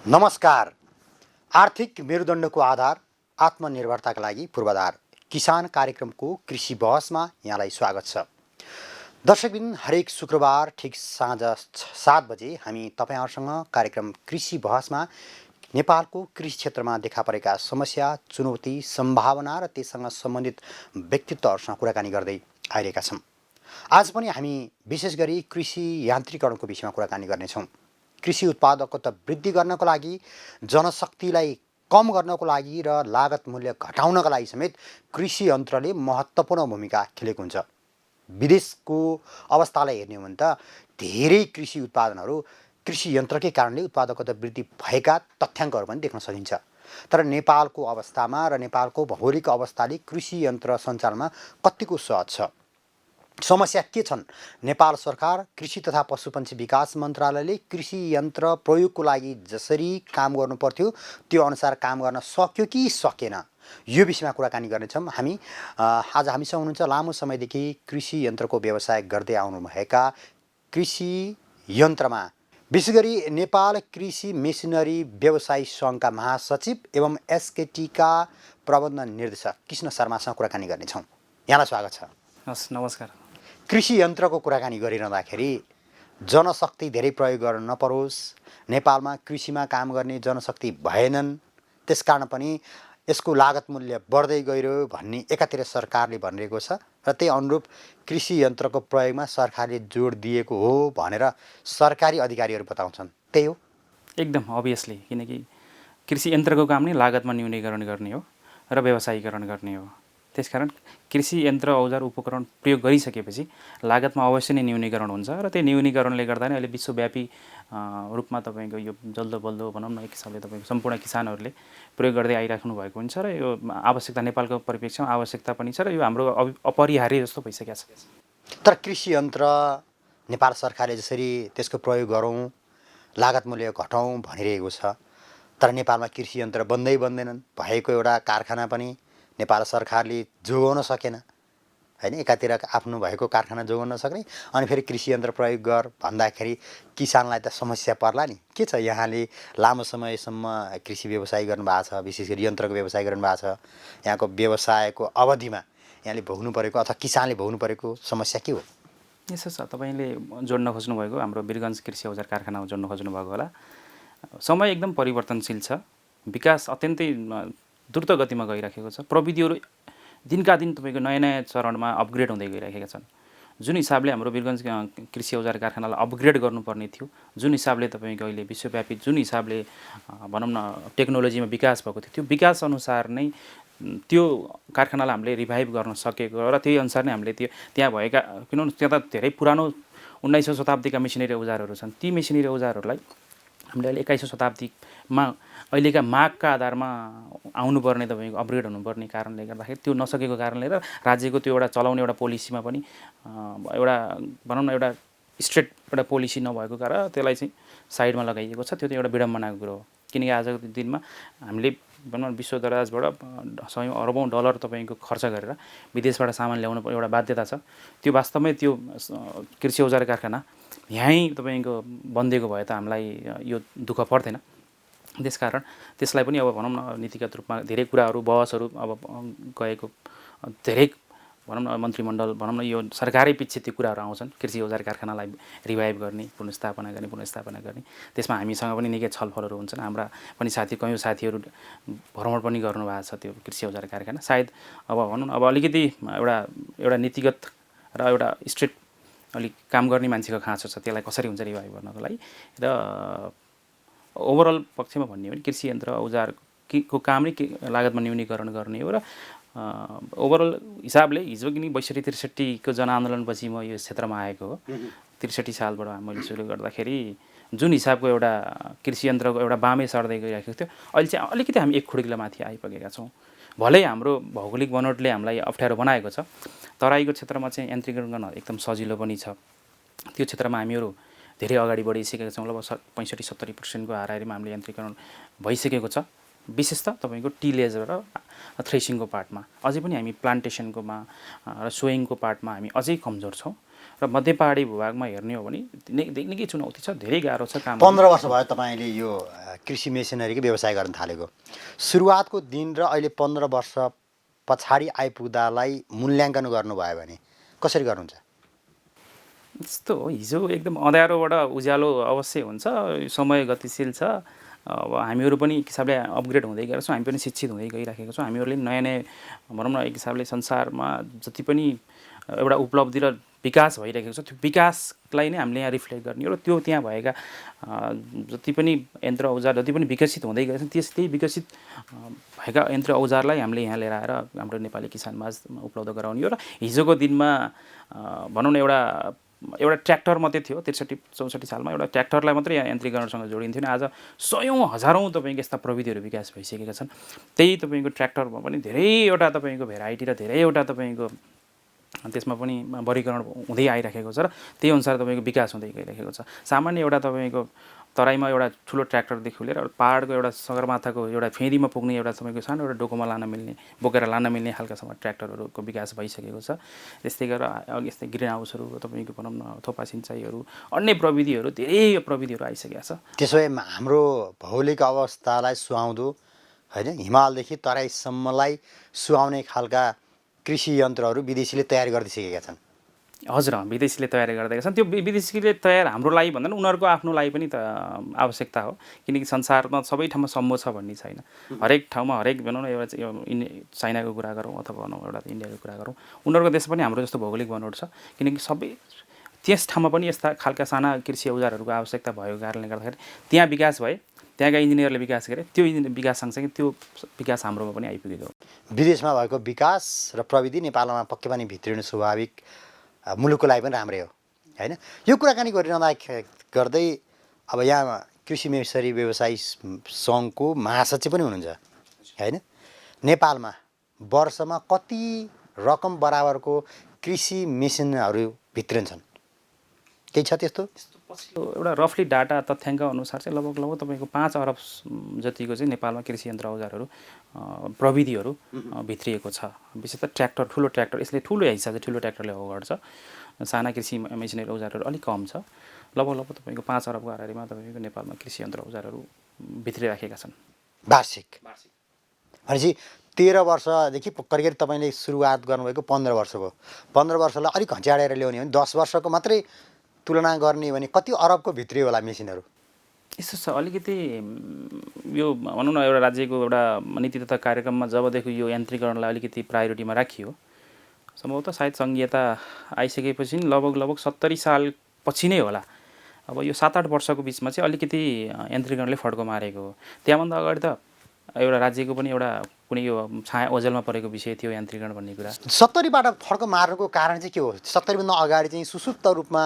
नमस्कार। आर्थिक मेरुदण्डको आधार आत्मनिर्भरताका लागि पूर्वाधार किसान कार्यक्रमको कृषि बहसमा यहाँलाई स्वागत छ। दर्शकबिन हरेक शुक्रबार ठिक साँझ 7 बजे हामी तपाईँहरूसँग कार्यक्रम कृषि बहसमा नेपालको कृषि क्षेत्रमा देखा परेका समस्या, चुनौती, सम्भावना र त्यससँग सम्बन्धित व्यक्तित्वहरूसँग कुराकानी गर्दै आइरहेका छौँ। आज पनि हामी विशेष गरी कृषि यान्त्रिकरणको विषयमा कुराकानी गर्नेछौँ। कृषि उत्पादकता वृद्धि गर्नको लागि, जनशक्तिलाई कम गर्नको लागि र लागत मूल्य घटाउनका लागि समेत कृषि यन्त्रले महत्त्वपूर्ण भूमिका खेलेको हुन्छ। विदेशको अवस्थालाई हेर्ने हो भने त धेरै कृषि उत्पादनहरू कृषि यन्त्रकै कारणले उत्पादकता वृद्धि भएका तथ्याङ्कहरू पनि देख्न सकिन्छ। तर नेपालको अवस्थामा र नेपालको भौगोलिक अवस्थाले कृषि यन्त्र सञ्चालनमा कतिको सहज छ? समस्या के छन्? नेपाल सरकार कृषि तथा पशुपन्छी विकास मन्त्रालयले कृषि यन्त्र प्रयोगको लागि जसरी काम गर्नु पर्थ्यो त्यो अनुसार काम गर्न सक्यो कि सकेन, यो विषयमा कुराकानी गर्नेछौँ हामी। आज हामीसँग हुनुहुन्छ लामो समयदेखि कृषि यन्त्रको व्यवसाय गर्दै आउनुभएका कृषि यन्त्रमा विशेष गरी नेपाल कृषि मेसिनरी व्यवसायी सङ्घका महासचिव एवं एसकेटीका प्रबन्ध निर्देशक कृष्ण शर्मासँग कुराकानी गर्नेछौँ। यहाँलाई स्वागत छ। हस्, नमस्कार। कृषि यन्त्रको कुराकानी गरिरहँदाखेरि जनशक्ति धेरै प्रयोग गर्न नपरोस्, नेपालमा कृषिमा काम गर्ने जनशक्ति भएनन्, त्यसकारण पनि यसको लागत मूल्य बढ्दै गइरह्यो भन्ने एकातिर सरकारले भनिरहेको छ र त्यही अनुरूप कृषि यन्त्रको प्रयोगमा सरकारले जोड दिएको हो भनेर सरकारी अधिकारीहरू बताउँछन्। त्यही हो? एकदम अभियसली, किनकि कृषि यन्त्रको काम नै लागतमा न्यूनीकरण गर्ने हो र व्यवसायीकरण गर्ने हो। त्यसकारण कृषि यन्त्र औजार उपकरण प्रयोग गरिसकेपछि लागतमा अवश्य नै न्यूनीकरण हुन्छ र त्यो न्यूनीकरणले गर्दा नै अहिले विश्वव्यापी रूपमा तपाईँको यो जल्दो बल्दो भनौँ न एक हिसाबले तपाईँको सम्पूर्ण किसानहरूले प्रयोग गर्दै आइराख्नु भएको हुन्छ र यो आवश्यकता नेपालको परिप्रेक्ष्यमा आवश्यकता पनि छ र यो हाम्रो अपरिहार्य जस्तो भइसकेको छ। तर कृषि यन्त्र नेपाल सरकारले जसरी त्यसको प्रयोग गरौँ, लागत मूल्य घटाउँ भनिरहेको छ, तर नेपालमा कृषि यन्त्र बन्दैनन्। भएको एउटा कारखाना पनि नेपाल सरकारले जोगाउन सकेन, होइन? एकातिर आफ्नो भएको कारखाना जोगाउन सक्ने, अनि फेरि कृषि यन्त्र प्रयोग गर भन्दाखेरि किसानलाई त समस्या पर्ला नि। के छ, यहाँले लामो समयसम्म कृषि व्यवसाय गर्नुभएको छ, विशेष गरी यन्त्रको व्यवसाय गर्नुभएको छ, यहाँको व्यवसायको अवधिमा यहाँले भोग्नु परेको अथवा किसानले भोग्नु परेको समस्या के हो? यसो छ, तपाईँले जोड्न खोज्नुभएको हाम्रो वीरगञ्ज कृषि औजार कारखानामा जोड्न खोज्नुभएको होला। समय एकदम परिवर्तनशील छ, विकास अत्यन्तै द्रुत गतिमा गइराखेको छ। प्रविधिहरू दिनका दिन तपाईँको नयाँ नयाँ चरणमा अपग्रेड हुँदै गइरहेका छन्। जुन हिसाबले हाम्रो वीरगञ्ज कृषि औजार कारखानालाई अपग्रेड गर्नुपर्ने थियो, जुन हिसाबले तपाईँको अहिले विश्वव्यापी जुन हिसाबले भनौँ न टेक्नोलोजीमा विकास भएको थियो, त्यो विकास अनुसार नै त्यो कारखानालाई हामीले रिभाइभ गर्न सकेको र त्यही अनुसार नै हामीले त्यहाँ भएका, किनभने त्यहाँ त धेरै पुरानो 19औँ शताब्दीका मेसिनरी औजारहरू छन्। ती मेसिनरी औजारहरूलाई हामीले अहिले 21औँ शताब्दीमा अहिलेका मागका आधारमा आउनुपर्ने, तपाईँको अपग्रेड हुनुपर्ने कारणले गर्दाखेरि त्यो नसकेको कारणले र राज्यको त्यो एउटा चलाउने एउटा पोलिसीमा पनि एउटा भनौँ न एउटा स्ट्रेट एउटा पोलिसी नभएको कारण त्यसलाई चाहिँ साइडमा लगाइएको छ। त्यो चाहिँ एउटा विडम्बनाको कुरो हो, किनकि आजको दिनमा हामीले भनौँ न विश्व दराजबाट सयौँ अरबौँ डलर तपाईँको खर्च गरेर विदेशबाट सामान ल्याउनु एउटा बाध्यता छ। त्यो वास्तवमै त्यो कृषि औजार कारखाना यहीँ तपाईँको बनिदिएको भए त हामीलाई यो दुःख पर्थेन। त्यसकारण त्यसलाई पनि अब भनौँ न नीतिगत रूपमा धेरै कुराहरू बहसहरू अब गएको, धेरै भनौँ न मन्त्रीमण्डल भनौँ न यो सरकारै पछि त्यो कुराहरू आउँछन्, कृषि औजार कारखानालाई रिभाइभ गर्ने, पुनर्स्थापना गर्ने। त्यसमा हामीसँग पनि निकै छलफलहरू हुन्छन्। हाम्रा पनि कयौँ साथीहरू भ्रमण पनि गर्नुभएको छ त्यो कृषि औजार कारखाना। सायद अब भनौँ न अब अलिकति एउटा नीतिगत र एउटा स्ट्रेट अलिक काम गर्ने मान्छेको खाँचो छ, त्यसलाई कसरी हुन्छ रिभाइभ गर्नको लागि। र ओभरअल पक्षमा भन्ने हो भने कृषि यन्त्र औजारको काम नै लागतमा न्यूनीकरण गर्ने हो र ओभरअल हिसाबले हिजो किन 62-63को जनआन्दोलनपछि म यो क्षेत्रमा आएको हो। 63 सालबाट मैले सुरु गर्दाखेरि जुन हिसाबको एउटा कृषि यन्त्रको एउटा बामै सर्दै गइरहेको थियो, अहिले चाहिँ अलिकति हामी एक खुड्किलो माथि आइपुगेका छौँ। भलै हाम्रो भौगोलिक बनोटले हामीलाई अप्ठ्यारो बनाएको छ, तराईको क्षेत्रमा चाहिँ यान्त्रिकरण गर्न एकदम सजिलो पनि छ। त्यो क्षेत्रमा हामीहरू धेरै अगाडि बढिसकेका छौँ। लगभग 65-70% हाराहारीमा हामीले यान्त्रिकरण भइसकेको छ। विशेष त तपाईँको टिलेज र थ्रेसिङको पार्टमा अझै पनि हामी प्लान्टेसनकोमा र सोइङको पार्टमा हामी अझै कमजोर छौँ। र मध्य पहाडी भूभागमा हेर्ने हो भने निकै चुनौती छ, धेरै गाह्रो छ काम। 15 वर्ष भयो तपाईँले यो कृषि मेसिनरीको व्यवसाय गर्न थालेको। सुरुवातको दिन र अहिले 15 वर्ष पछाडि आइपुग्दालाई मूल्याङ्कन गर्नुभयो भने कसरी गर्नुहुन्छ? यस्तो हो, हिजो एकदम अँध्यारोबाट उज्यालो अवश्य हुन्छ, समय गतिशील छ। अब हामीहरू पनि एक हिसाबले अपग्रेड हुँदै गएको छौँ, हामी पनि शिक्षित हुँदै गइराखेको छौँ। हामीहरूले नयाँ नयाँ भनौँ न एक हिसाबले संसारमा जति पनि एउटा उपलब्धि र विकास भइरहेको छ त्यो विकासलाई नै हामीले यहाँ रिफ्लेक्ट गर्ने हो र त्यो त्यहाँ भएका जति पनि यन्त्र औजार जति पनि विकसित हुँदै गएका छन् त्यही विकसित भएका यन्त्र औजारलाई हामीले यहाँ लिएर आएर हाम्रो नेपाली किसानमाझ उपलब्ध गराउने हो। र हिजोको दिनमा भनौँ न एउटा ट्र्याक्टर मात्रै थियो 63-64 सालमा, एउटा ट्र्याक्टरलाई मात्रै यन्त्रीकरणसँग जोडिन्थ्यो नि। आज सयौँ हजारौँ तपाईँको यस्ता प्रविधिहरू विकास भइसकेका छन्। त्यही तपाईँको ट्र्याक्टरमा पनि धेरैवटा तपाईँको भेराइटी र धेरैवटा तपाईँको त्यसमा पनि वर्गीकरण हुँदै आइराखेको छ र त्यही अनुसार तपाईँको विकास हुँदै गइरहेको छ। सामान्य एउटा तपाईँको तराईमा एउटा ठुलो ट्र्याक्टरदेखि लिएर पाहाडको एउटा सगरमाथाको एउटा फेदीमा पुग्ने एउटा तपाईँको सानो एउटा डोकोमा लान मिल्ने, बोकेर लान मिल्ने खालकासम्म ट्र्याक्टरहरूको विकास भइसकेको छ। त्यस्तै गरेर यस्तै ग्रिन हाउसहरू तपाईँको भनौँ न थोपा सिँचाइहरू, अन्य प्रविधिहरू धेरै प्रविधिहरू आइसकेका छ। त्यसो भए हाम्रो भौगोलिक अवस्थालाई सुहाउँदो होइन, हिमालदेखि तराईसम्मलाई सुहाउने खालका कृषि यन्त्रहरू विदेशीले तयार गरिदिइसकेका छन्। हजुर, विदेशीले तयार गरिदिएका छन्। त्यो विदेशीले तयार हाम्रो लागि भन्दा पनि उनीहरूको आफ्नो लागि पनि त आवश्यकता हो, किनकि संसारमा सबै ठाउँमा सम्भव छ भन्ने छैन। हरेक ठाउँमा हरेक भनौँ न एउटा चाइनाको कुरा गरौँ अथवा भनौँ एउटा इन्डियाको कुरा गरौँ, उनीहरूको देश पनि हाम्रो जस्तो भौगोलिक बनोट छ, किनकि सबै त्यस ठाउँमा पनि यस्ता खालका साना कृषि औजारहरूको आवश्यकता भएको कारणले गर्दाखेरि त्यहाँ विकास भए, त्यहाँका इन्जिनियरले विकास गरे, त्यो विकास सँगसँगै त्यो विकास हाम्रोमा पनि आइपुगेको हो। विदेशमा भएको विकास र प्रविधि नेपालमा पक्कै पनि भित्रिनु स्वाभाविक, मुलुकको लागि पनि राम्रै हो होइन। यो कुराकानी गर्दै अब यहाँ कृषि मेसिनरी व्यवसायी सङ्घको महासचिव पनि हुनुहुन्छ होइन। नेपालमा वर्षमा कति रकम बराबरको कृषि मेसिनहरू भित्रिन्छन्, केही छ त्यस्तो? एउटा रफली डाटा तथ्याङ्क अनुसार चाहिँ लगभग तपाईँको 5 अरब जतिको चाहिँ नेपालमा कृषि यन्त्र औजारहरू प्रविधिहरू भित्रिएको छ। विशेष त ट्र्याक्टर, ठुलो ट्र्याक्टर, यसले ठुलो हिस्सा चाहिँ ठुलो ट्र्याक्टरले ओगट्छ। साना कृषि मेसिनरी औजारहरू अलिक कम छ। लगभग तपाईँको 5 अरबको हाराहारीमा तपाईँको नेपालमा कृषि यन्त्र औजारहरू भित्रिराखेका छन् वार्षिक। भनेपछि 13 वर्षदेखि करिब तपाईँले सुरुवात गर्नुभएको 15 वर्षको, 15 वर्षलाई अलिक घच्याडेर ल्याउने हो भने 10 वर्षको मात्रै तुलना गर्ने हो भने कति अरबको भित्री होला मेसिनहरू? यस्तो छ, अलिकति यो भनौँ न एउटा राज्यको एउटा नीति तथा कार्यक्रममा जबदेखि यो यान्त्रिकरणलाई अलिकति प्रायोरिटीमा राखियो, सम्भवतः सायद सङ्घीयता आइसकेपछि लगभग 70 साल पछि नै होला। अब यो 7-8 वर्षको बिचमा चाहिँ अलिकति यान्त्रिकरणले फड्को मारेको हो। त्यहाँभन्दा अगाडि त एउटा राज्यको पनि एउटा कुनै यो छाया ओझेलमा परेको विषय थियो यान्त्रिकरण भन्ने कुरा। 70बाट फड्को मार्नुको कारण चाहिँ के हो? 70भन्दा अगाडि चाहिँ सुसुप्त रूपमा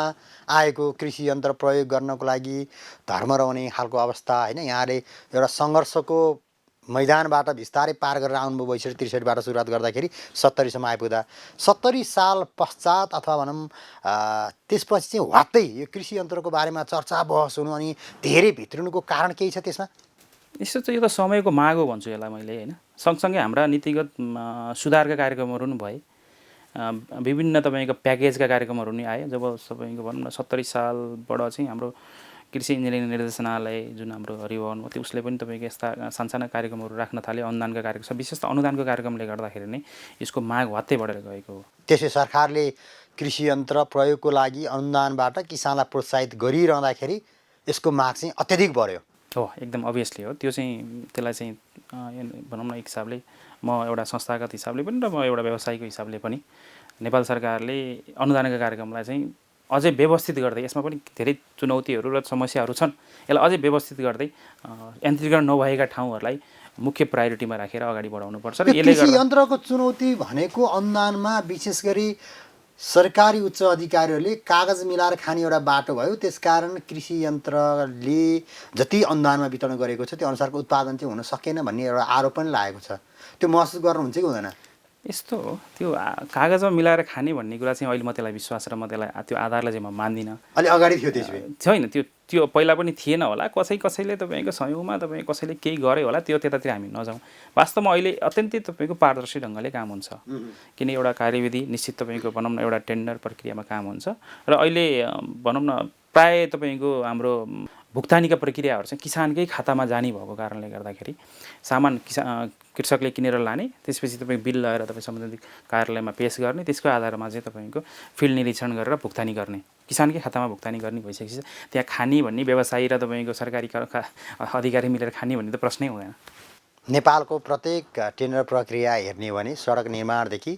आएको कृषि यन्त्र प्रयोग गर्नको लागि धर्म रहने खालको अवस्था होइन। यहाँले एउटा सङ्घर्षको मैदानबाट बिस्तारै पार गरेर आउनुभयो 62-63बाट सुरुवात गर्दाखेरि 70सम्म आइपुग्दा 70 साल पश्चात अथवा भनौँ त्यसपछि चाहिँ वात्तै यो कृषि यन्त्रको बारेमा चर्चा बहस हुनु अनि धेरै भित्रिनुको कारण केही छ त्यसमा? यस्तो चाहिँ यो त समयको माग हो भन्छु यसलाई मैले होइन। सँगसँगै हाम्रा नीतिगत सुधारका कार्यक्रमहरू पनि भए, विभिन्न तपाईँको प्याकेजका कार्यक्रमहरू पनि आए। जब तपाईँको भनौँ न 70 सालबाट चाहिँ हाम्रो कृषि इन्जिनियरिङ निर्देशनालय जुन हाम्रो हरिभवन हो त्यो उसले पनि तपाईँको यस्ता सानसाना कार्यक्रमहरू राख्न थाल्यो। अनुदानका कार्यक्रम, विशेष त अनुदानको कार्यक्रमले गर्दाखेरि नै यसको माग वात्तै बढेर गएको हो। त्यसै सरकारले कृषि यन्त्र प्रयोगको लागि अनुदानबाट किसानलाई प्रोत्साहित गरिरहँदाखेरि यसको माग चाहिँ अत्यधिक बढ्यो हो। एकदम अभियसली हो। त्यो चाहिँ त्यसलाई चाहिँ भनौँ न एक हिसाबले म एउटा संस्थागत हिसाबले पनि र म एउटा व्यवसायीको हिसाबले पनि नेपाल सरकारले अनुदानका कार्यक्रमलाई चाहिँ अझै व्यवस्थित गर्दै, यसमा पनि धेरै चुनौतीहरू र समस्याहरू छन्, यसलाई अझै व्यवस्थित गर्दै यान्त्रिकरण नभएका ठाउँहरूलाई मुख्य प्रायोरिटीमा राखेर अगाडि बढाउनुपर्छ। र यसले कृषि यन्त्रको चुनौती भनेको अनुदानमा विशेष गरी सरकारी उच्च अधिकारीहरूले कागज मिलाएर खाने एउटा बाटो भयो। त्यसकारण कृषि यन्त्रले जति अनुदानमा वितरण गरेको छ त्यो अनुसारको उत्पादन चाहिँ हुन सकेन भन्ने एउटा आरोप पनि लागेको छ। त्यो महसुस गर्नुहुन्छ कि हुँदैन? यस्तो हो त्यो कागजमा मिलाएर खाने भन्ने कुरा चाहिँ अहिले म त्यसलाई विश्वास र म त्यसलाई त्यो आधारलाई चाहिँ म मान्दिनँ। अलि अगाडि थियो त्यसो भए? छैन त्यो त्यो पहिला पनि थिएन होला, कसैले तपाईँको संयोगमा तपाईँ कसैले केही गरे होला, त्यो त्यतातिर हामी नजाउँ। वास्तवमा अहिले अत्यन्तै तपाईँको पारदर्शी ढङ्गले काम हुन्छ, किन एउटा कार्यविधि निश्चित तपाईँको भनौँ न एउटा टेन्डर प्रक्रियामा काम हुन्छ र अहिले भनौँ न प्राय तपाईँको हाम्रो भुक्तानीका प्रक्रियाहरू चाहिँ किसानकै खातामा जाने भएको कारणले गर्दाखेरि सामान कृषकले किनेर लाने, त्यसपछि तपाईँ बिल लगाएर तपाईँ सम्बन्धित कार्यालयमा पेस गर्ने, त्यसको आधारमा चाहिँ तपाईँको फिल्ड निरीक्षण गरेर भुक्तानी गर्ने, किसानकै खातामा भुक्तानी गर्ने भइसकेपछि त्यहाँ खाने भन्ने व्यवसायी र तपाईँको सरकारी अधिकारी मिलेर खाने भन्ने त प्रश्नै हुँदैन। नेपालको प्रत्येक टेन्डर प्रक्रिया हेर्ने हो भने सडक निर्माणदेखि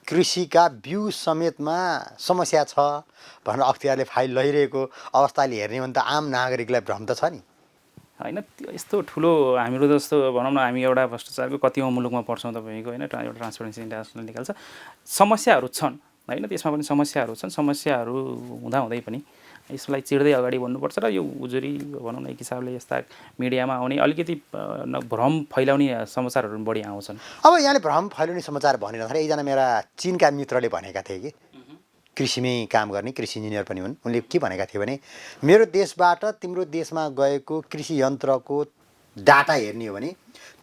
कृषिका बिउ समेतमा समस्या छ भनेर अख्तियारले फाइल लैरहेको अवस्थाले हेर्ने हो भने त आम नागरिकलाई भ्रम त छ नि। होइन त्यो यस्तो ठुलो हाम्रो जस्तो भनौँ न हामी एउटा भ्रष्टाचारको कतिौँ मुलुकमा पढ्छौँ तपाईँको होइन, एउटा ट्रान्सपेरेन्सी इन्टरनेसनल निकाल्छ, समस्याहरू छन् होइन, त्यसमा पनि समस्याहरू छन्। समस्याहरू हुँदाहुँदै पनि यसलाई चिर्दै अगाडि बढ्नुपर्छ र यो उजुरी भनौँ न एक हिसाबले यस्ता मिडियामा आउने अलिकति भ्रम फैलाउने समाचारहरू बढी आउँछन्। अब यहाँले भ्रम फैलाउने समाचार भनिरहँदाखेरि एकजना मेरा चिनका मित्रले भनेका थिए कि कृषिमै काम गर्ने कृषि इन्जिनियर पनि हुन्, उनले के भनेका थिए भने मेरो देशबाट तिम्रो देशमा गएको कृषि यन्त्रको डाटा हेर्ने हो भने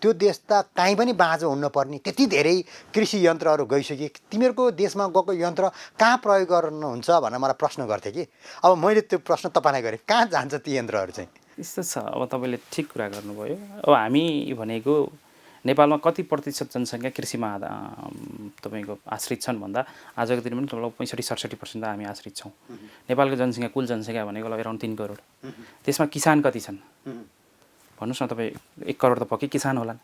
त्यो देश त काहीँ पनि बाँझो हुन पर्ने त्यति धेरै कृषि यन्त्रहरू गइसके, तिमीहरूको देशमा गएको यन्त्र कहाँ प्रयोग गर्नुहुन्छ भनेर मलाई प्रश्न गर्थे कि। अब मैले त्यो प्रश्न तपाईँलाई गरेँ, कहाँ जान्छ ती यन्त्रहरू चाहिँ? यस्तो छ, अब तपाईँले ठिक कुरा गर्नुभयो। अब हामी भनेको नेपालमा कति प्रतिशत जनसङ्ख्या कृषिमा तपाईँको आश्रित छन् भन्दा आजको दिन पनि लगभग 65-67% हामी आश्रित छौँ। नेपालको जनसङ्ख्या कुल जनसङ्ख्या भनेको अराउन्ड 3 करोड, त्यसमा किसान कति छन् भन्नुहोस् न तपाईँ? 1 करोड त पक्कै किसान होलान्।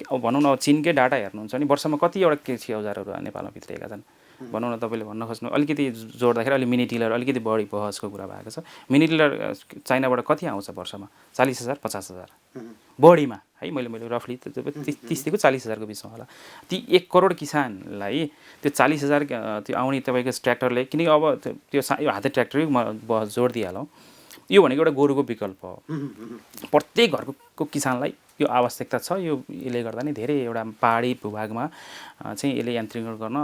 अब भनौँ न चिनकै डाटा हेर्नुहुन्छ भने वर्षमा कतिवटा कृषि औजारहरू नेपालमा भित्रिएका छन् भनौँ न। तपाईँले भन्न खोज्नु अलिकति जोड्दाखेरि अलि मिनी टिलर अलिकति बढी बहसको कुरा भएको छ। मिनी टिलर चाइनाबाट कति आउँछ वर्षमा? 40,000 50,000 बढीमा है, मैले रफली 30 देखि 40,000को बिचमा होला। ती 1 करोड किसानलाई त्यो 40,000 त्यो आउने तपाईँको ट्र्याक्टरले, किनकि अब त्यो हाते ट्र्याक्टरै म जोड दिइहालौँ, यो भनेको एउटा गोरुको विकल्प हो। प्रत्येक घरको किसानलाई यो आवश्यकता छ। यसले गर्दा नै धेरै एउटा पहाडी भूभागमा चाहिँ यसले यान्त्रिकरण गर्न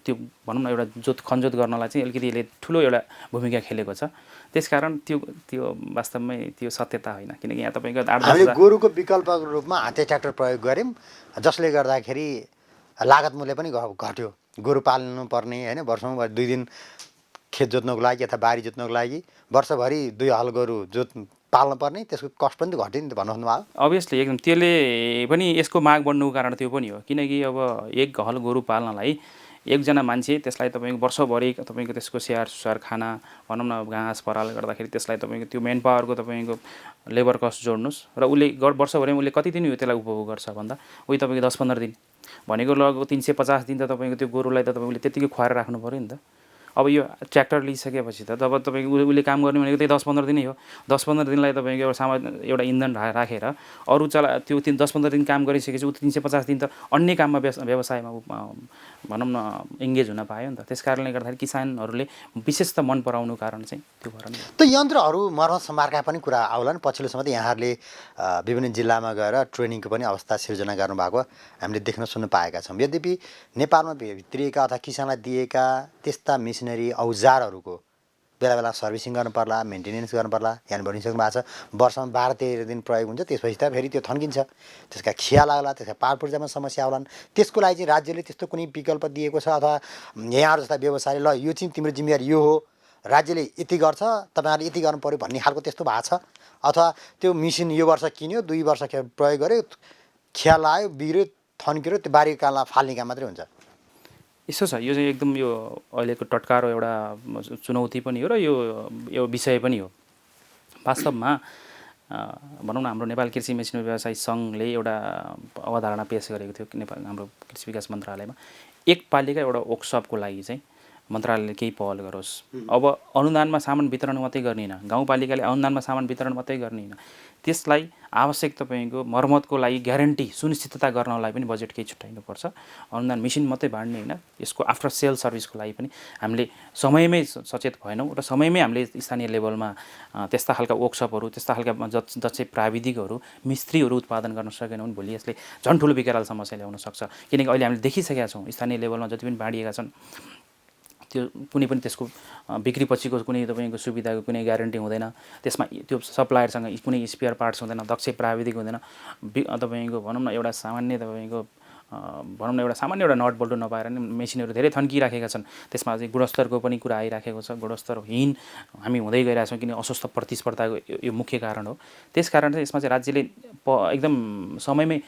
त्यो भनौँ न एउटा खनजोत गर्नलाई चाहिँ अलिकति यसले ठुलो एउटा भूमिका खेलेको छ। त्यसकारण त्यो वास्तवमै त्यो सत्यता होइन, किनकि यहाँ तपाईँको 8-10 गोरुको विकल्पको रूपमा हाते ट्र्याक्टर प्रयोग गऱ्यौँ, जसले गर्दाखेरि लागत मूल्य पनि घट्यो। गोरु पाल्नु पर्ने होइन, वर्षमा 2 दिन खेत जोत्नको लागि अथवा बारी जोत्नको लागि वर्षभरि 2 हल गोरु पाल्नु पर्ने, त्यसको कस्ट पनि त घट्यो नि त भन्नु खोज्नुभयो। अभियसली एकदम त्यसले पनि यसको माग बढ्नुको कारण त्यो पनि हो, किनकि अब 1 हल गोरु पाल्नलाई एकजना मान्छे त्यसलाई तपाईँको वर्षभरि तपाईँको त्यसको स्याहार सुसार खाना भनौँ न घाँस पराल गर्दाखेरि त्यसलाई तपाईँको त्यो मेन पावरको तपाईँको लेबर कस्ट जोड्नुहोस् र उसले वर्षभरिमा उसले कति दिन त्यसलाई उपभोग गर्छ भन्दा उही तपाईँको 10-15 दिन भनेको लगभग 350 दिन त तपाईँको त्यो गोरुलाई त तपाईँले त्यतिकै खुवाएर राख्नु पऱ्यो नि त। अब यो ट्र्याक्टर लिइसकेपछि त अब तपाईँको उसले काम गर्ने भनेको त्यही 10-15 दिनै हो। 10-15 दिनलाई तपाईँको एउटा इन्धन राखेर अरू त्यो 10-15 दिन काम गरिसकेपछि ऊ 350 दिन त अन्य काममा व्यवसायमा भनौँ न इङ्गेज हुन पायो नि त। त्यस कारणले गर्दाखेरि किसानहरूले विशेष त मन पराउनु कारण चाहिँ त्यो भएर नि। त यन्त्रहरू मर्मत सम्हारका पनि कुरा आउलान्। पछिल्लो समय यहाँहरूले विभिन्न जिल्लामा गएर ट्रेनिङको पनि अवस्था सिर्जना गर्नुभएको हामीले देख्न सुन्न पाएका छौँ। यद्यपि नेपालमा भित्रिएका अथवा किसानलाई दिएका त्यस्ता मेसिनरी औजारहरूको बेला बेला सर्भिसिङ गर्नु पर्ला, मेन्टेनेन्स गर्नु पर्ला। यहाँ भनिसक्नु भएको छ वर्षमा 12-13 दिन प्रयोग हुन्छ, त्यसपछि त फेरि त्यो थन्किन्छ, त्यसका खिया लाग्ला, त्यसका पार पूर्जामा समस्या आउलान्। त्यसको लागि चाहिँ राज्यले त्यस्तो कुनै विकल्प दिएको छ अथवा यहाँहरू जस्ता व्यवसायले ल यो चाहिँ तिम्रो जिम्मेवारी यो हो, राज्यले यति गर्छ तपाईँहरूले यति गर्नु पऱ्यो भन्ने खालको त्यस्तो भएको छ? अथवा त्यो मेसिन यो वर्ष किन्यो, 2 वर्ष प्रयोग गर्यो, खिया लाग्यो, बिग्रियो, थन्कियो, त्यो बारी कालमा फाल्ने काम मात्रै हुन्छ? यसो छ, यो चाहिँ एकदम यो अहिलेको टटकारो एउटा चुनौती पनि हो र यो विषय पनि हो। वास्तवमा भनौँ न हाम्रो नेपाल कृषि मेसिनरी व्यवसाय सङ्घले एउटा अवधारणा पेस गरेको थियो नेपाल हाम्रो कृषि विकास मन्त्रालयमा। एक पालिका एउटा वर्कसपको लागि चाहिँ मन्त्रालयले केही पहल गरोस्। अब अनुदानमा सामान वितरण मात्रै गर्ने होइन, गाउँपालिकाले अनुदानमा सामान वितरण मात्रै गर्ने होइन, त्यसलाई आवश्यक तपाईँको मर्मतको लागि ग्यारेन्टी सुनिश्चितता गर्नलाई पनि बजेट केही छुट्याइनुपर्छ। अनुदान मेसिन मात्रै बाँड्ने होइन, यसको आफ्टर सेल सर्भिसको लागि पनि हामीले समयमै सचेत भएनौँ र समयमै हामीले स्थानीय लेभलमा त्यस्ता खालका वर्कसपहरू, त्यस्ता खालका दक्ष प्राविधिकहरू, मिस्त्रीहरू उत्पादन गर्न सकेनौँ भने भोलि यसले झन् ठुलो विकराल समस्या ल्याउन सक्छ। किनकि अहिले हामीले देखिसकेका छौँ स्थानीय लेभलमा जति पनि बाँडिएका छन् त्यो कुनै पनि त्यसको बिक्री पछिको कुनै तपाईँको सुविधाको कुनै ग्यारेन्टी हुँदैन, त्यसमा त्यो सप्लायरसँग कुनै स्पेयर पार्ट्स हुँदैन, दक्ष प्राविधिक हुँदैन, तपाईँको भनौँ न एउटा सामान्य तपाईँको एउटा नट बोल्टो नपाएर नि मेसिनहरू धेरै थन्किराखेका छन्। त्यसमा चाहिँ गुणस्तरको पनि कुरा आइराखेको छ। गुणस्तरहीन हामी हुँदै गइरहेछौँ, किन अस्वस्थ प्रतिस्पर्धाको यो मुख्य कारण हो। त्यस कारण चाहिँ यसमा चाहिँ राज्यले एकदम समयमै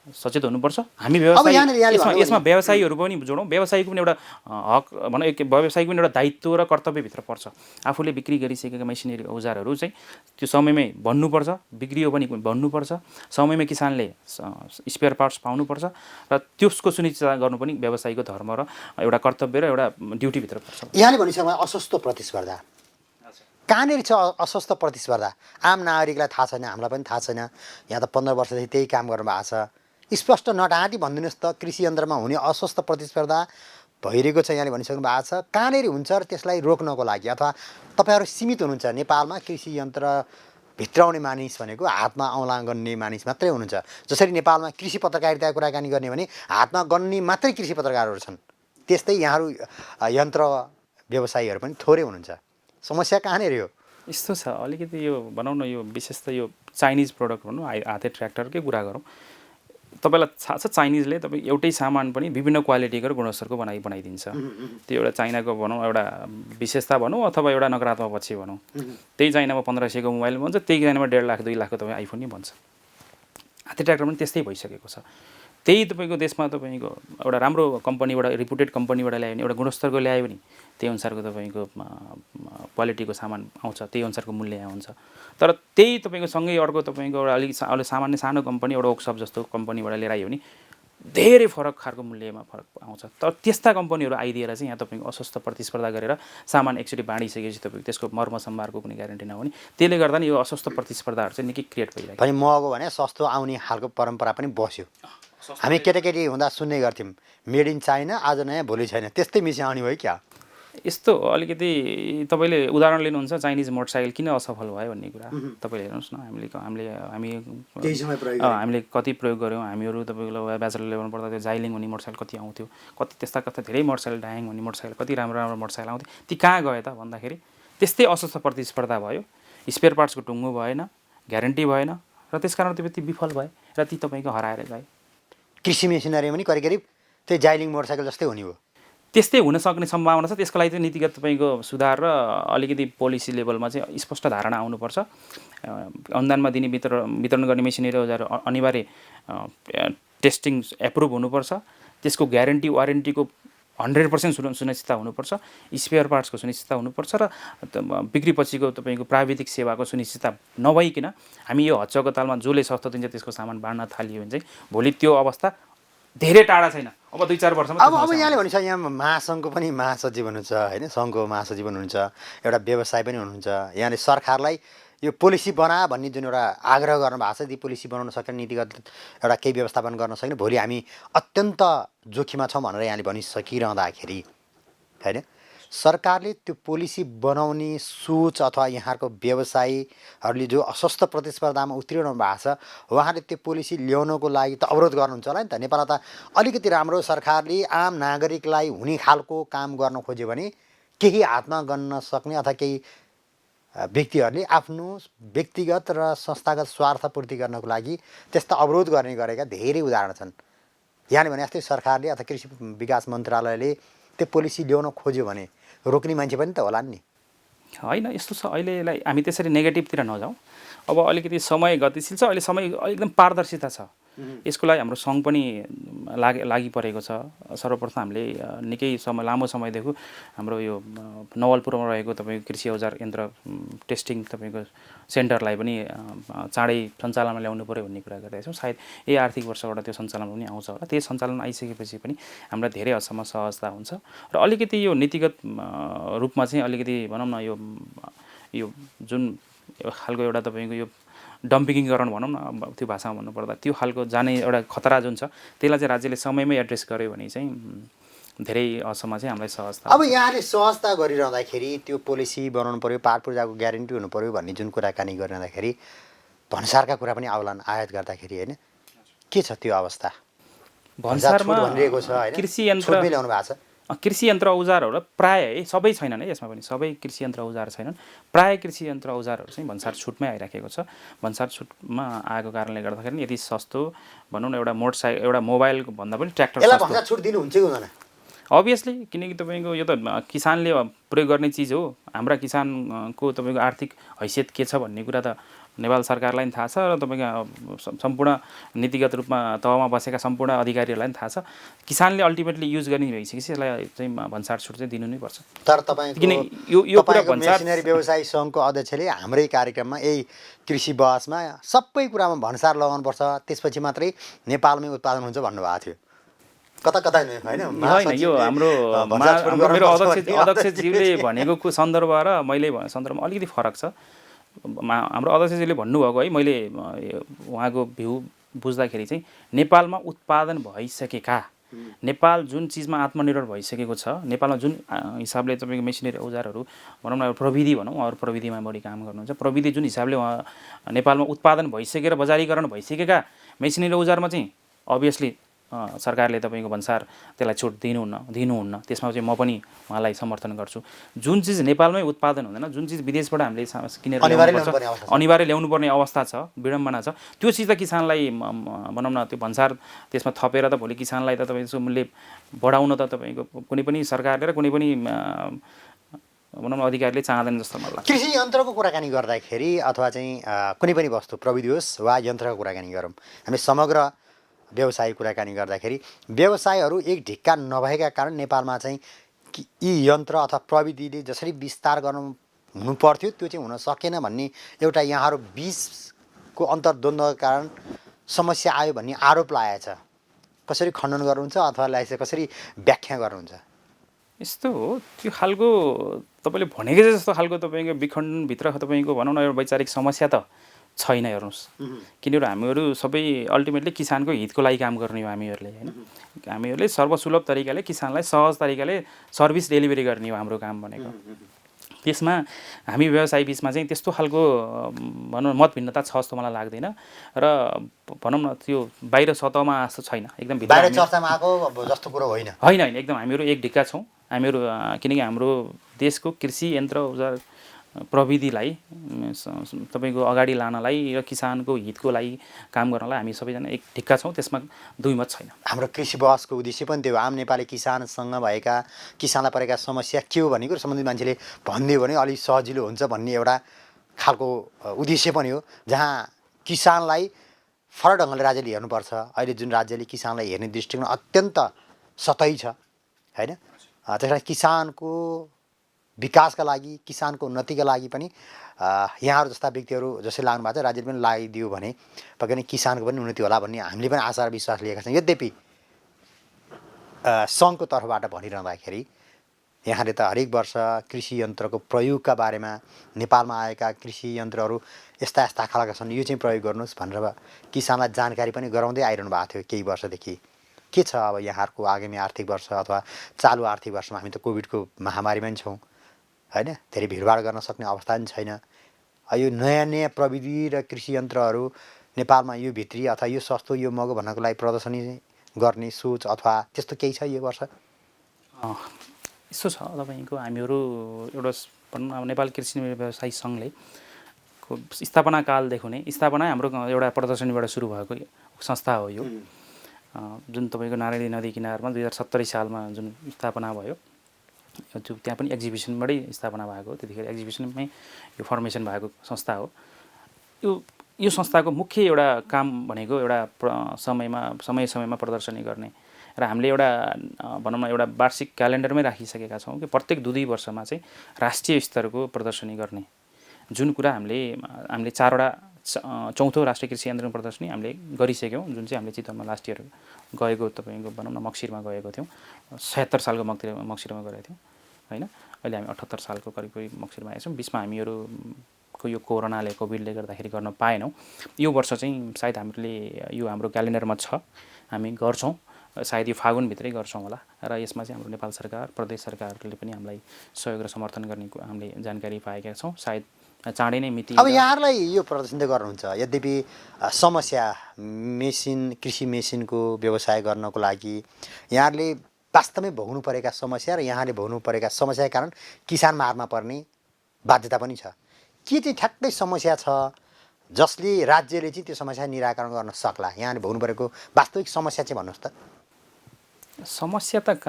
सचेत हुनुपर्छ। हामी यसमा व्यवसायीहरू पनि जोडौँ। व्यवसायीको पनि एउटा हक भनौँ, व्यवसायीको पनि एउटा दायित्व र कर्तव्यभित्र पर्छ। आफूले बिक्री गरिसकेका मेसिनरी औजारहरू चाहिँ त्यो समयमै भन्नुपर्छ, बिग्रियो पनि भन्नुपर्छ, समयमै किसानले स्पेयर पार्ट्स पाउनुपर्छ र त्यसको सुनिश्चितता गर्नु पनि व्यवसायीको धर्म र एउटा कर्तव्य र एउटा ड्युटीभित्र पर्छ। यहाँले भनिसक्नु अस्वस्थ प्रतिस्पर्धा कहाँनिर छ? अस्वस्थ प्रतिस्पर्धा आम नागरिकलाई थाहा छैन, हामीलाई पनि थाहा छैन। यहाँ त 15 वर्षदेखि त्यही काम गर्नुभएको छ। स्पष्ट नटाँटी भनिदिनुहोस् त, कृषि यन्त्रमा हुने अस्वस्थ प्रतिस्पर्धा भइरहेको छ यहाँले भनिसक्नु भएको छ। कहाँनिर हुन्छ र त्यसलाई रोक्नको लागि अथवा तपाईँहरू सीमित हुनुहुन्छ? नेपालमा कृषि यन्त्र भित्राउने मानिस भनेको हातमा औँला गन्ने मानिस मात्रै हुनुहुन्छ। जसरी नेपालमा कृषि पत्रकारिता कुराकानी गर्ने भने हातमा गन्ने मात्रै कृषि पत्रकारहरू छन्, त्यस्तै यहाँहरू यन्त्र व्यवसायीहरू पनि थोरै हुनुहुन्छ। समस्या कहाँनिर हो? यस्तो छ, अलिकति यो भनौँ न, यो विशेष त यो चाइनिज प्रडक्ट भनौँ, हाते ट्र्याक्टरकै कुरा गरौँ। तपाईँलाई थाहा छ चाइनिजले तपाईँ एउटै सामान पनि विभिन्न क्वालिटीको र गुणस्तरको बनाइदिन्छ। त्यो एउटा चाइनाको भनौँ एउटा विशेषता भनौँ अथवा एउटा नकारात्मक पक्ष भनौँ। त्यही चाइनामा 1500 को मोबाइल भन्छ, त्यही चाइनामा 1.5 लाख 2 लाखको तपाईँ आइफोन नै भन्छ। हाते ट्र्याक्टर पनि त्यस्तै भइसकेको छ। त्यही तपाईँको देशमा तपाईँको एउटा राम्रो कम्पनीबाट, रिपुटेड कम्पनीबाट ल्यायो भने, एउटा गुणस्तरको ल्यायो भने त्यही अनुसारको तपाईँको क्वालिटीको सामान आउँछ, त्यही अनुसारको मूल्य आउँछ। तर त्यही तपाईँको सँगै अर्को तपाईँको एउटा अलिक सामान्य सानो कम्पनी, एउटा वर्कसप जस्तो कम्पनीबाट लिएर आयो भने धेरै फरक खालको मूल्यमा फरक आउँछ। तर त्यस्ता कम्पनीहरू आइदिएर चाहिँ यहाँ तपाईँको अस्वस्थ प्रतिस्पर्धा गरेर सामान एकचोटि बाँडिसकेपछि तपाईँको त्यसको मर्म सम्भारको कुनै ग्यारेन्टी नहुने, त्यसले गर्दा नि यो अस्वस्थ प्रतिस्पर्धाहरू चाहिँ निकै क्रिएट भइरहेको छ। पनि महँगो भने सस्तो आउने खालको परम्परा पनि बस्यो। हामी केटाकेटी हुँदा सुन्ने गर्थ्यौँ, मेड इन चाइना, आज नयाँ भोलि छैन, त्यस्तै मिसिन आउने भयो क्या? यस्तो अलिकति तपाईँले उदाहरण लिनुहुन्छ चाइनिज मोटरसाइकल किन असफल भयो भन्ने कुरा तपाईँले हेर्नुहोस् न। हामीले कति प्रयोग गऱ्यौँ। हामीहरू तपाईँको ब्याचलर लेभलमा पढ्दा त्यो जाइलिङ भन्ने मोटरसाइकल कति आउँथ्यो, कति त्यस्ता धेरै मोटरसाइकल, डायङ भन्ने मोटरसाइकल, कति राम्रो राम्रो मोटरसाइकल आउँथ्यो। ती कहाँ गयो त भन्दाखेरि त्यस्तै अस्वस्थ प्रतिस्पर्धा भयो, स्पेयर पार्ट्सको टुङ्गो भएन, ग्यारेन्टी भएन र त्यसकारण ती विफल भए र ती तपाईँको हराएर गए। कृषि मेसिनरी पनि करिब त्यही जाइलिङ मोटरसाइकल जस्तै हुने हो। त्यस्तै हुन सक्ने सम्भावना छ। त्यसको लागि चाहिँ नीतिगत तपाईँको सुधार र अलिकति पोलिसी लेभलमा चाहिँ स्पष्ट धारणा आउनुपर्छ। अनुदानमा दिने वितरण गर्ने मेसिनरी औजार अनिवार्य टेस्टिङ एप्रुभ हुनुपर्छ। त्यसको ग्यारेन्टी वारेन्टीको 100% सुनिश्चितता हुनुपर्छ। स्पेयर पार्ट्सको सुनिश्चितता हुनुपर्छ र बिक्री पछिको तपाईँको प्राविधिक सेवाको सुनिश्चितता नभइकन हामी यो हच्चको तालमा जसले सस्तो दिन्छ त्यसको सामान बाँड्न थालियो भने चाहिँ भोलि त्यो अवस्था धेरै टाढा छैन, अब 2-4 वर्षमा। अब यहाँले भनेछ यहाँ महासङ्घको पनि महासचिव हुनुहुन्छ होइन, सङ्घको महासचिव हुनुहुन्छ, एउटा व्यवसाय पनि हुनुहुन्छ। यहाँले सरकारलाई यो पोलिसी बना भन्ने जुन एउटा आग्रह गर्नुभएको छ, ती पोलिसी बनाउन सक्ने, नीतिगत एउटा केही व्यवस्थापन गर्न सक्ने, भोलि हामी अत्यन्त जोखिममा छौँ भनेर यहाँले भनिसकिरहँदाखेरि होइन, सरकारले त्यो पोलिसी बनाउने सोच अथवा यहाँको व्यवसायीहरूले जो अस्वस्थ प्रतिस्पर्धामा उत्रिरहनु भएको छ, उहाँले त्यो पोलिसी ल्याउनको लागि त अवरोध गर्नुहुन्छ होला नि त। नेपालमा त अलिकति राम्रो सरकारले आम नागरिकलाई हुने खालको काम गर्न खोज्यो भने केही हातमा गन्न सक्ने अथवा केही व्यक्तिहरूले आफ्नो व्यक्तिगत र संस्थागत स्वार्थपूर्ति गर्नको लागि त्यस्ता अवरोध गरेका धेरै उदाहरण छन्। यहाँले भने जस्तै सरकारले अथवा कृषि विकास मन्त्रालयले त्यो पोलिसी ल्याउन खोज्यो भने रोक्ने मान्छे पनि त होला नि। होइन, यस्तो छ, अहिले हामी त्यसरी नेगेटिभतिर नजाउँ। अब अलिकति समय गतिशील छ, अहिले समय एकदम पारदर्शिता छ। यसको लागि हाम्रो सङ्घ पनि लागि परेको छ। सर्वप्रथम हामीले निकै लामो समयदेखि हाम्रो यो नवलपुरमा रहेको तपाईँको कृषि औजार यन्त्र टेस्टिङ तपाईँको सेन्टरलाई पनि चाँडै सञ्चालनमा ल्याउनु पऱ्यो भन्ने कुरा गर्दैछौँ। सायद यही आर्थिक वर्षबाट त्यो सञ्चालन पनि आउँछ होला। त्यो सञ्चालन आइसकेपछि पनि हामीलाई धेरै हदसम्म सहजता हुन्छ र अलिकति यो नीतिगत रूपमा चाहिँ अलिकति भनौँ न यो जुन खालको एउटा तपाईँको यो डम्पिङीकरण भनौँ न त्यो भाषामा भन्नुपर्दा त्यो खालको जाने एउटा खतरा जुन छ त्यसलाई चाहिँ राज्यले समयमै एड्रेस गर्यो भने चाहिँ धेरै हदसम्म चाहिँ हामीलाई सहजता। अब यहाँले सहजता गरिरहँदाखेरि त्यो पोलिसी बनाउनु पऱ्यो, पार पूर्जाको ग्यारेन्टी हुनु पऱ्यो भन्ने जुन कुराकानी गरिरहँदाखेरि भन्सारका कुरा पनि आउलान् आयात गर्दाखेरि, होइन? के छ त्यो अवस्था? भन्सारमा भनिरहेको छ, होइन? कृषि यन्त्र ल्याउनु भएको छ। कृषि यन्त्र औजारहरू प्राय सबै छैनन् है, यसमा पनि सबै कृषि यन्त्र औजार छैनन्। प्राय कृषि यन्त्र औजारहरू चाहिँ भन्सार छुटमै आइराखेको छ। भन्सार छुटमा आएको कारणले गर्दाखेरि यति सस्तो भनौँ न एउटा मोटरसाइकल एउटा मोबाइलको भन्दा पनि ट्र्याक्टर यसलाई भन्सार छुट दिनुहुन्छ कि हुँदैन? अभियसली, किनकि तपाईँको यो त किसानले प्रयोग गर्ने चिज हो। हाम्रा किसानको तपाईँको आर्थिक हैसियत के छ भन्ने कुरा त नेपाल सरकारलाई पनि थाहा छ र तपाईँको सम्पूर्ण नीतिगत रूपमा तहमा बसेका सम्पूर्ण अधिकारीहरूलाई पनि थाहा छ। किसानले अल्टिमेटली युज गर्ने भइसकेपछि यसलाई चाहिँ भन्सार छुट चाहिँ दिनु नै पर्छ। तर तपाईँको यो कुरा मेसिनरी व्यवसायी सङ्घको अध्यक्षले हाम्रै कार्यक्रममा यही कृषि बहसमा सबै कुरामा भन्सार लगाउनुपर्छ, त्यसपछि मात्रै नेपालमै उत्पादन हुन्छ भन्नुभएको थियो। कता कता होइन, यो हाम्रो मेरो अध्यक्षज्यूले भनेको सन्दर्भ र मैले सन्दर्भमा अलिकति फरक छ। हाम्रो अध्यक्षज्यूले भन्नुभएको है, मैले उहाँको भ्यू बुझ्दाखेरि चाहिँ नेपालमा उत्पादन भइसकेका, नेपाल जुन चिजमा आत्मनिर्भर भइसकेको छ, नेपालमा जुन हिसाबले तपाईँको मेसिनरी औजारहरू भनौँ न प्रविधि भनौँ, अरू प्रविधिमा बढी काम गर्नुहुन्छ, प्रविधि जुन हिसाबले नेपालमा उत्पादन भइसकेर बजारीकरण भइसकेका मेसिनरी औजारमा चाहिँ अभियसली सरकारले तपाईँको भन्सार त्यसलाई छुट दिनुहुन्न। त्यसमा चाहिँ म पनि उहाँलाई समर्थन गर्छु। जुन चिज नेपालमै उत्पादन हुँदैन, जुन चिज विदेशबाट हामीले किनेर अनिवार्य ल्याउनुपर्ने अवस्था छ, विडम्बना छ, त्यो चिज त किसानलाई भनौँ न त्यो भन्सार त्यसमा थपेर त भोलि किसानलाई त तपाईँको मूल्य बढाउन त तपाईँको कुनै पनि सरकारले र कुनै पनि भनौँ न अधिकारीले चाहँदैन जस्तो मलाई लाग्छ। कृषि यन्त्रको कुराकानी गर्दाखेरि अथवा चाहिँ कुनै पनि वस्तु प्रविधि होस् वा यन्त्रको कुराकानी गरौँ, हामी समग्र व्यवसाय कुराकानी गर्दाखेरि व्यवसायहरू एक ढिक्का नभएका कारण नेपालमा चाहिँ यी यन्त्र अथवा प्रविधिले जसरी विस्तार गर्नु हुनुपर्थ्यो त्यो चाहिँ हुन सकेन भन्ने एउटा यहाँहरू बिचको अन्तर्द्वन्द्वका कारण समस्या आयो भन्ने आरोप लागेको छ। कसरी खण्डन गर्नुहुन्छ अथवा यसलाई कसरी व्याख्या गर्नुहुन्छ? यस्तो हो, त्यो खालको तपाईँले भनेकै जस्तो खालको तपाईँको विखण्डनभित्र तपाईँको भनौँ न एउटा वैचारिक समस्या त छैन। हेर्नुहोस्, किनभने हामीहरू सबै अल्टिमेटली किसानको हितको लागि काम गर्ने हो। हामीहरूले होइन, हामीहरूले सर्वसुलभ तरिकाले किसानलाई सहज तरिकाले सर्भिस डेलिभरी गर्ने हो हाम्रो काम भनेको। त्यसमा हामी व्यवसाय बिचमा चाहिँ त्यस्तो खालको भनौँ मत भिन्नता छ जस्तो मलाई लाग्दैन र भनौँ न त्यो बाहिर सतहमा जस्तो छैन, एकदम बाहिर चर्चामा आएको जस्तो कुरो होइन। एकदम हामीहरू एक ढिक्का छौँ। हामीहरू किनकि हाम्रो देशको कृषि यन्त्र औजार प्रविधिलाई तपाईँको अगाडि लानलाई र किसानको हितको लागि काम गर्नलाई हामी सबैजना एक ढिक्का छौँ, त्यसमा दुई मत छैन। हाम्रो कृषि बहसको उद्देश्य पनि त्यो आम नेपाली किसानसँग भएका किसानलाई परेका समस्या के हो भन्ने कुरो सम्बन्धित मान्छेले भनिदियो भने अलिक सजिलो हुन्छ भन्ने एउटा खालको उद्देश्य पनि हो, जहाँ किसानलाई फरक ढङ्गले राज्यले हेर्नुपर्छ। अहिले जुन राज्यले किसानलाई हेर्ने दृष्टिकोण अत्यन्त सतही छ, होइन? त्यसमा किसानको विकासका लागि, किसानको उन्नतिका लागि पनि यहाँहरू जस्ता व्यक्तिहरू जसले लाग्नु भएको छ राज्यले पनि लगाइदियो भने पक्कै पनि किसानको पनि उन्नति होला भन्ने हामीले पनि आशा र विश्वास लिएका छौँ। यद्यपि सङ्घको तर्फबाट भनिरहँदाखेरि यहाँले त हरेक वर्ष कृषि यन्त्रको प्रयोगका बारेमा नेपालमा आएका कृषि यन्त्रहरू यस्ता यस्ता खालका छन्, यो चाहिँ प्रयोग गर्नुहोस् भनेर किसानलाई जानकारी पनि गराउँदै आइरहनु भएको थियो केही वर्षदेखि। के छ अब यहाँहरूको आगामी आर्थिक वर्ष अथवा चालु आर्थिक वर्षमा? हामी त कोभिडको महामारीमा पनि छौँ, होइन? धेरै भिडभाड गर्न सक्ने अवस्था पनि छैन। यो नयाँ नयाँ प्रविधि र कृषि यन्त्रहरू नेपालमा यो भित्री अथवा यो सस्तो यो महँगो भन्नको लागि प्रदर्शनी गर्ने सोच अथवा त्यस्तो केही छ यो वर्ष? यस्तो छ तपाईँको हामीहरू एउटा भनौँ अब नेपाल कृषि व्यवसायी सङ्घले स्थापना कालदेखि नै स्थापना हाम्रो एउटा प्रदर्शनीबाट सुरु भएको संस्था हो यो, जुन तपाईँको नारायणी नदी किनारमा 2070 सालमा जुन स्थापना भयो। त्यहाँ पनि एक्जिबिसनबाटै स्थापना भएको हो, त्यतिखेर एक्जिबिसनमै यो फर्मेसन भएको संस्था हो। यो यो संस्थाको मुख्य एउटा काम भनेको एउटा समयमा प्रदर्शनी गर्ने र हामीले एउटा भनौँ न एउटा वार्षिक क्यालेन्डरमै राखिसकेका छौँ कि प्रत्येक 2-2 वर्षमा चाहिँ राष्ट्रिय स्तरको प्रदर्शनी गर्ने, जुन कुरा हामीले 4वटा चौथो राष्ट्रिय कृषि यन्त्रण प्रदर्शनी हामीले गरिसक्यौँ, जुन चाहिँ हामीले चितवनमा लास्ट इयर गएको तपाईँको भनौँ न मक्सिरमा गएको थियौँ, 76 सालको मक्सिरमा गएको थियौँ होइन। अहिले हामी 78 सालको करिब मक्सिरमा आएछौँ। बिचमा हामीहरूको यो कोभिडले गर्दाखेरि गर्न पाएनौँ। यो वर्ष चाहिँ सायद हामीले यो हाम्रो क्यालेन्डरमा छ, हामी गर्छौँ, सायद यो फागुनभित्रै गर्छौँ होला। र यसमा चाहिँ हाम्रो नेपाल सरकार, प्रदेश सरकारले पनि हामीलाई सहयोग र समर्थन गर्ने हामीले जानकारी पाएका छौँ। सायद चाँडै नै मिति। अब यहाँहरूलाई यो प्रदर्शन त गर्नुहुन्छ, यद्यपि समस्या कृषि मेसिनको व्यवसाय गर्नको लागि यहाँहरूले वास्तवमै भोग्नु परेका समस्या र यहाँले भोग्नु परेका समस्याका कारण किसान मारमा पर्ने बाध्यता पनि छ। के चाहिँ ठ्याक्कै समस्या छ जसले राज्यले चाहिँ त्यो समस्या निराकरण गर्न सक्ला? यहाँले भोग्नु परेको वास्तविक समस्या चाहिँ भन्नुहोस् त। समस्या त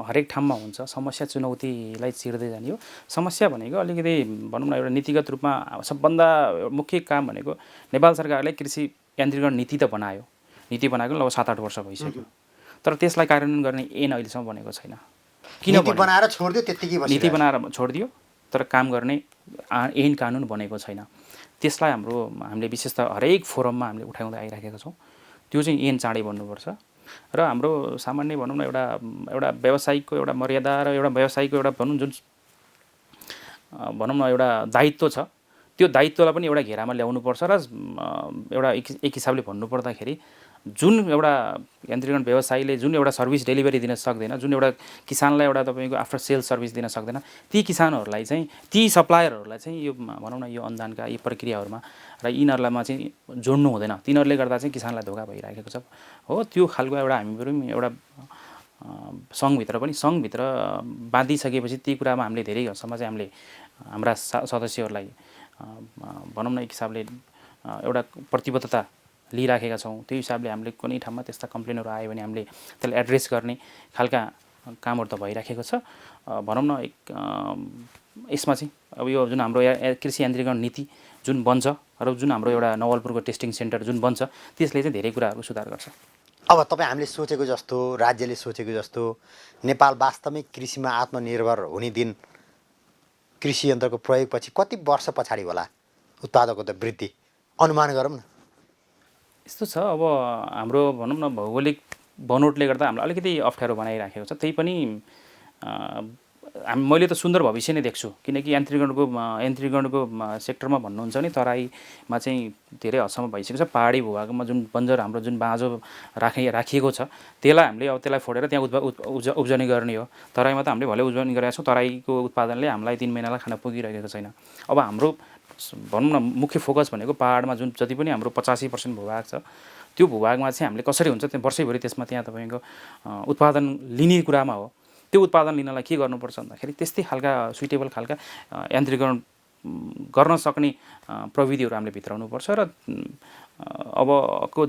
हरेक ठाउँमा हुन्छ, समस्या चुनौतीलाई चिर्दै जाने हो। समस्या भनेको अलिकति भनौँ न एउटा नीतिगत रूपमा सबभन्दा मुख्य काम भनेको नेपाल सरकारले कृषि यान्त्रिकरण नीति त बनायो, नीति बनाएको लगभग 7-8 वर्ष भइसक्यो, तर त्यसलाई कार्यान्वयन गर्ने ऐन अहिलेसम्म बनेको छैन। किन बनाएर छोडिदियो त्यत्तिकै बसिरहेको? नीति बनाएर छोडिदियो तर काम गर्ने ऐन कानुन बनेको छैन। त्यसलाई हामीले विशेष त हरेक फोरममा हामीले उठाउँदै आइराखेका छौँ। त्यो चाहिँ ऐन चाँडै बन्नुपर्छ र हाम्रो सामान्य भनौँ न एउटा व्यवसायिकको एउटा मर्यादा र एउटा व्यवसायिकको एउटा भनौँ न एउटा दायित्व छ, त्यो दायित्वलाई पनि एउटा घेरामा ल्याउनुपर्छ र एउटा एक हिसाबले भन्नुपर्दाखेरि जुन एउटा यान्त्रिकरण व्यवसायीले जुन एउटा सर्भिस डेलिभरी दिन सक्दैन, जुन एउटा किसानलाई एउटा तपाईँको आफ्टर सेल सर्भिस दिन सक्दैन, ती किसानहरूलाई चाहिँ, ती सप्लायरहरूलाई चाहिँ यो भनौँ न यो अनुदानका यी प्रक्रियाहरूमा र यिनीहरूलाईमा चाहिँ जोड्नु हुँदैन। तिनीहरूले गर्दा चाहिँ किसानलाई धोका भइरहेको छ हो। त्यो खालको एउटा हामीहरू पनि एउटा सङ्घभित्र बाँधिसकेपछि ती कुरामा हामीले धेरै हदसम्म चाहिँ हामीले हाम्रा सदस्यहरूलाई भनौँ न एक हिसाबले एउटा प्रतिबद्धता लिइराखेका छौँ। त्यो हिसाबले हामीले कुनै ठाउँमा त्यस्ता कम्प्लेनहरू आयो भने हामीले त्यसलाई एड्रेस गर्ने खालका कामहरू त भइराखेको छ। भनौँ न यसमा चाहिँ अब यो जुन हाम्रो कृषि यान्त्रिकरण नीति जुन बन्छ र जुन हाम्रो एउटा नवलपुरको टेस्टिङ सेन्टर जुन बन्छ, त्यसले चाहिँ धेरै कुराहरू सुधार गर्छ। अब तपाईँ हामीले सोचेको जस्तो, राज्यले सोचेको जस्तो नेपाल वास्तवमै कृषिमा आत्मनिर्भर हुने दिन कृषि यन्त्रको प्रयोगपछि कति वर्ष पछाडि होला उत्पादकता वृद्धि अनुमान गरौँ न? यस्तो छ, अब हाम्रो भनौँ न भौगोलिक बनोटले गर्दा हामीलाई अलिकति अप्ठ्यारो बनाइराखेको छ। त्यही पनि मैले त सुन्दर भविष्य नै देख्छु, किनकि यान्त्रिकरणको सेक्टरमा भन्नुहुन्छ भने तराईमा चाहिँ धेरै हदसम्म भइसकेको छ। पहाडी भूभागमा जुन बन्जर हाम्रो जुन बाँझो राखिएको छ त्यसलाई फोडेर त्यहाँ उब्जनी गर्ने हो। तराईमा त हामीले भले उब्जनी गरेका छौँ, तराईको उत्पादनले हामीलाई 3 महिनालाई खान पुगिरहेको छैन। अब हाम्रो भनौँ न मुख्य फोकस भनेको पहाडमा जुन जति पनि हाम्रो 85% भूभाग छ, त्यो भूभागमा चाहिँ हामीले कसरी हुन्छ त्यहाँ वर्षैभरि त्यसमा त्यहाँ तपाईँको उत्पादन लिने कुरामा हो। त्यो उत्पादन लिनलाई के गर्नुपर्छ भन्दाखेरि त्यस्तै खालका सुइटेबल खालका यान्त्रिकरण गर्न सक्ने प्रविधिहरू हामीले भित्राउनुपर्छ। र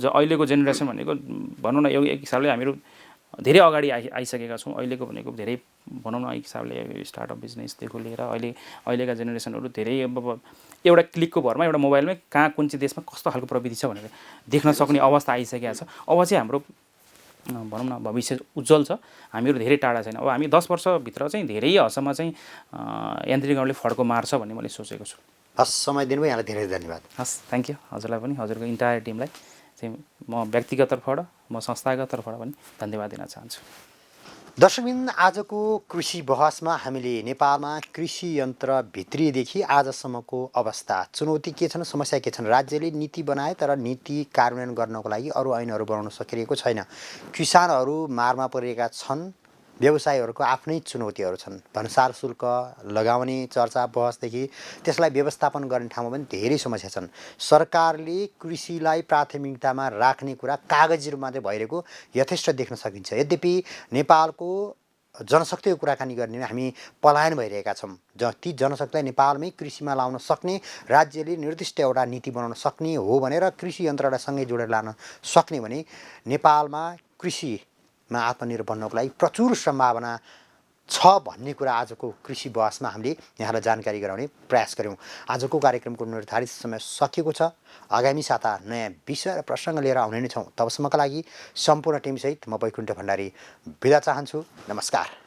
अहिलेको जेनेरेसन भनेको भनौँ न एक हिसाबले हामीहरू धेरै अगाडि आइसकेका छौँ। अहिलेको भनेको धेरै भनौँ न एक हिसाबले स्टार्टअप बिजनेसदेखि लिएर अहिलेका जेनेरेसनहरू धेरै अब एउटा क्लिकको भरमा एउटा मोबाइलमै कहाँ कुन चाहिँ देशमा कस्तो खालको प्रविधि छ भनेर देख्न सक्ने अवस्था आइसकेको छ। अब चाहिँ हाम्रो भनौँ न भविष्य उज्जवल छ, हामीहरू धेरै टाढा छैन। अब हामी 10 वर्षभित्र चाहिँ धेरै हदसम्म चाहिँ यान्त्रिकरणले फड्को मार्छ भन्ने मैले सोचेको छु। हस्, समय दिनुभयो, यहाँलाई धेरै धन्यवाद। हस्, थ्याङ्क यू। हजुरलाई पनि, हजुरको इन्टायर टिमलाई चाहिँ म व्यक्तिगत तर्फबाट म संस्थागत तर्फबाट पनि धन्यवाद दिन चाहन्छु। दर्शकबिन, आजको कृषि बहसमा हामीले नेपालमा कृषि यन्त्र भित्रीदेखि आजसम्मको अवस्था, चुनौती के छन्, समस्या के छन्, राज्यले नीति बनाए तर नीति कार्यान्वयन गर्नको लागि अरू ऐनहरू बनाउन सकिरहेको छैन, किसानहरू मारमा परेका छन्, व्यवसायीहरूको आफ्नै चुनौतीहरू छन्, भन्सार शुल्क लगाउने चर्चा बहसदेखि त्यसलाई व्यवस्थापन गर्ने ठाउँमा पनि धेरै समस्या छन्। सरकारले कृषिलाई प्राथमिकतामा राख्ने कुरा कागजी रूपमा चाहिँ भइरहेको यथेष्ट देख्न सकिन्छ। यद्यपि नेपालको जनशक्तिको कुराकानी गर्ने हामी पलायन भइरहेका छौँ। ती जनशक्तिलाई नेपालमै कृषिमा लाउन सक्ने, राज्यले निर्दिष्ट एउटा नीति बनाउन सक्ने हो भनेर कृषि यन्त्रलाई सँगै जोडेर लान सक्ने भने नेपालमा कृषिमा आत्मनिर्भर बन्नको लागि प्रचुर सम्भावना छ भन्ने कुरा आजको कृषि बहसमा हामीले यहाँलाई जानकारी गराउने प्रयास गऱ्यौँ। आजको कार्यक्रमको निर्धारित समय सकिएको छ। आगामी साता नयाँ विषय र प्रसङ्ग लिएर आउने नै छौँ। तबसम्मका लागि सम्पूर्ण टिमसहित म वैकुण्ठ भण्डारी बिदा चाहन्छु। नमस्कार।